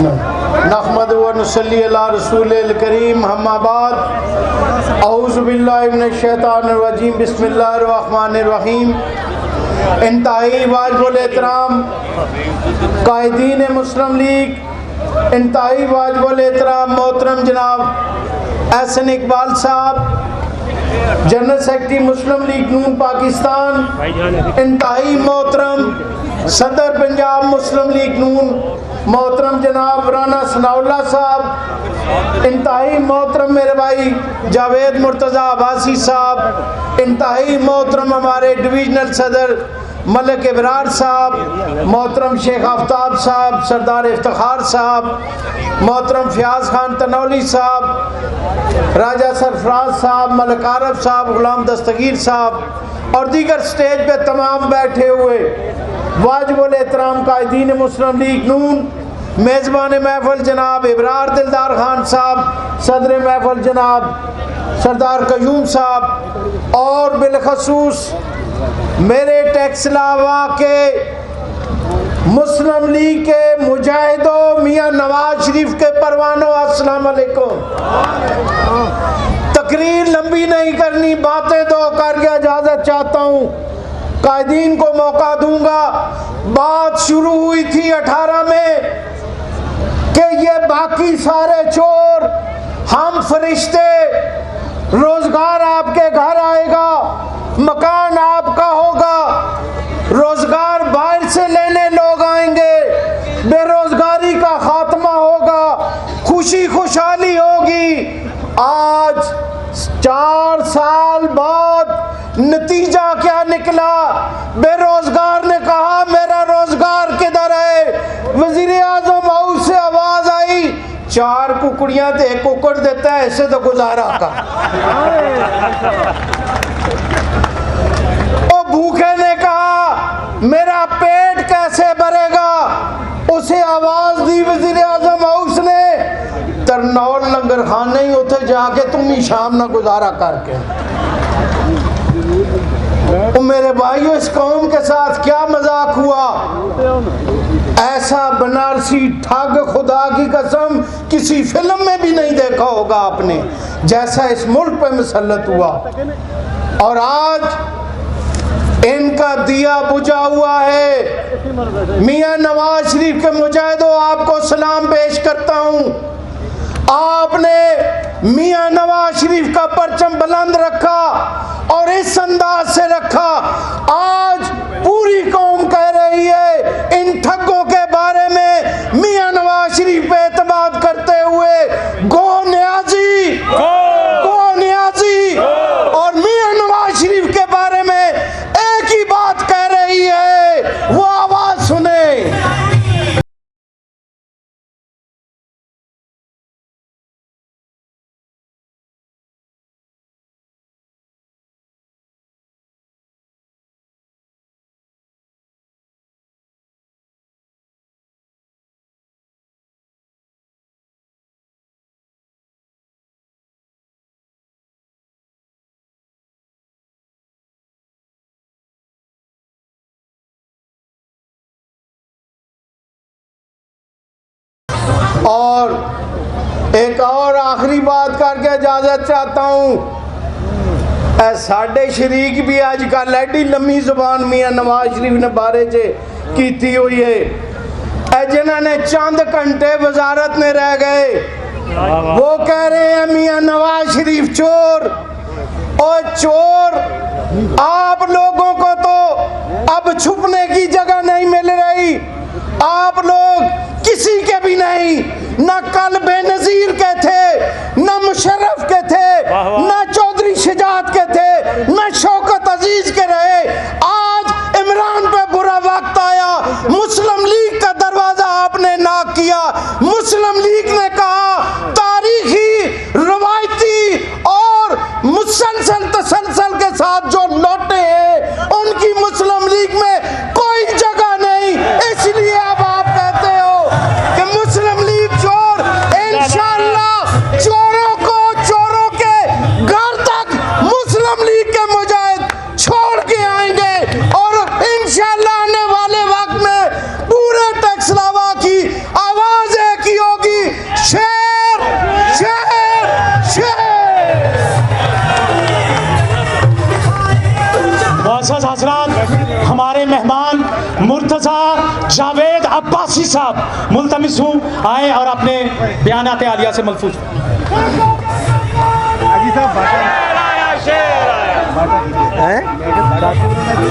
नहमदु व नुसल्ली अला रसूलिल करीम अम्मा बाद अऊज़ु बिल्लाहि मिनश शैतानिर रजीम बिस्मिल्लाहिर रहमानिर रहीम। इंतहाई वाजिबुल एहतराम कायदीन मुस्लिम लीग, इंतहाई वाजिबुल एहतराम मोहतरम जनाब एहसन इकबाल साहब, जनरल सेक्रेटरी मुस्लिम लीग नून पाकिस्तान, इंतहाई मोहतरम सदर पंजाब मुस्लिम लीग नून मोहतरम जनाब राना सनाउल्लाह साहब, इंतहाई मोहतरम मेरे भाई जावेद मुर्तज़ा अब्बासी साहब, इंतहाई मोहतरम हमारे डिवीजनल सदर मलिक इबरार साहब, मोहतरम शेख आफ्ताब साहब, सरदार इफ्तिखार साहब, मोहतरम फयाज खान तनौली साहब, राजा सरफराज साहब, मलिक आरफ साहब, गुलाम दस्तगीर साहब और दीगर स्टेज पे तमाम बैठे हुए वाजिबुल एहतराम कायदीन मुस्लिम लीग नून, मेज़बान महफिल जनाब इबरार दिलदार खान साहब, सदर महफिल जनाब सरदार कयूम साहब और बिलखसूस मेरे टैक्सलावा के मुस्लिम लीग के मुजाहिदों मियाँ नवाज शरीफ के परवानों, अस्सलाम वालेकुम। तकरीर लंबी नहीं करनी, बातें दो करके इजाजत चाहता हूँ। कायदीन को मौका दूंगा। बात शुरू हुई थी 18 में कि ये बाकी सारे चोर, हम फरिश्ते, रोजगार आपके घर आएगा, मकान आपका होगा, रोजगार बाहर से लेने लोग आएंगे, बेरोजगारी का खात्मा होगा, खुशी खुशहाली होगी। आज 4 साल बाद नतीजा क्या निकला? बेरोजगार ने कहा मेरा रोजगार किधर है? वजीर आजम हाउस से आवाज आई 4 कुकड़ियां दे कुकड़ देता है, ऐसे तो गुजारा का। ओ भूखे ने कहा मेरा पेट कैसे भरेगा? उसे आवाज दी वजीर आजम हाउस ने, तरनौल लंगर खाने ही उठे जाके तुम ही शाम ना गुजारा करके। तो मेरे भाइयों, इस कौम के साथ क्या मजाक हुआ? ऐसा बनारसी ठग खुदा की कसम किसी फिल्म में भी नहीं देखा होगा आपने, जैसा इस मुल्क पे मुसल्लत हुआ। और आज इनका दिया बुझा हुआ है। मियां नवाज शरीफ के मुजाहिदों, आपको सलाम पेश करता हूं। आपने मियां नवाज शरीफ का परचम बुलंद रखा और इस अंदाज से रखा। आज पूरी कौम कह रही है इन ठगों के बारे में, मियां नवाज शरीफ पे एतमाद करते हुए गो न्याजी, गो न्याजी। और मियां नवाज शरीफ के बारे में एक ही बात कह रही है, वो आवाज सुने। और एक और आखिरी बात करके इजाजत चाहता हूँ। साढ़े शरीक भी अजकल एडी लम्मी जुबान मियां नवाज शरीफ ने बारे च की हुई है। जिन्होंने चंद घंटे वजारत में रह गए, वो कह रहे हैं मियां नवाज शरीफ चोर। और चोर, आप लोगों को तो अब छुपने की जगह नहीं मिल रही। आप लोग किसी के भी नहीं, न कल बेनजीर के थे, न मुशर्रफ के थे, न चौधरी शजात के थे, न शौकत अजीज के रहे। आज इमरान पे बुरा वक्त आया, मुस्लिम लीग का दरवाजा आपने ना किया। मुस्लिम लीग ने कहा तारीखी, रवायती और मुसलसल तसलसल के साथ जो लौटे हैं उनकी मुस्लिम लीग में कोई जगह नहीं। इसलिए अब आप कहते हो कि मुस्लिम लीग चोर, इंशाअल्लाह चोरों को चोरों के घर तक मुस्लिम लीग के मुजाहिद छोड़ के आएंगे। और इंशाअल्लाह आने वाले वक्त में पूरे टैक्सलावा की आवाज एक ही हजरात, हमारे मेहमान मुर्तज़ा जावेद अब्बासी साहब मुल्तमिस हूँ आए और अपने बयानात आलिया से मलफूज। हैं?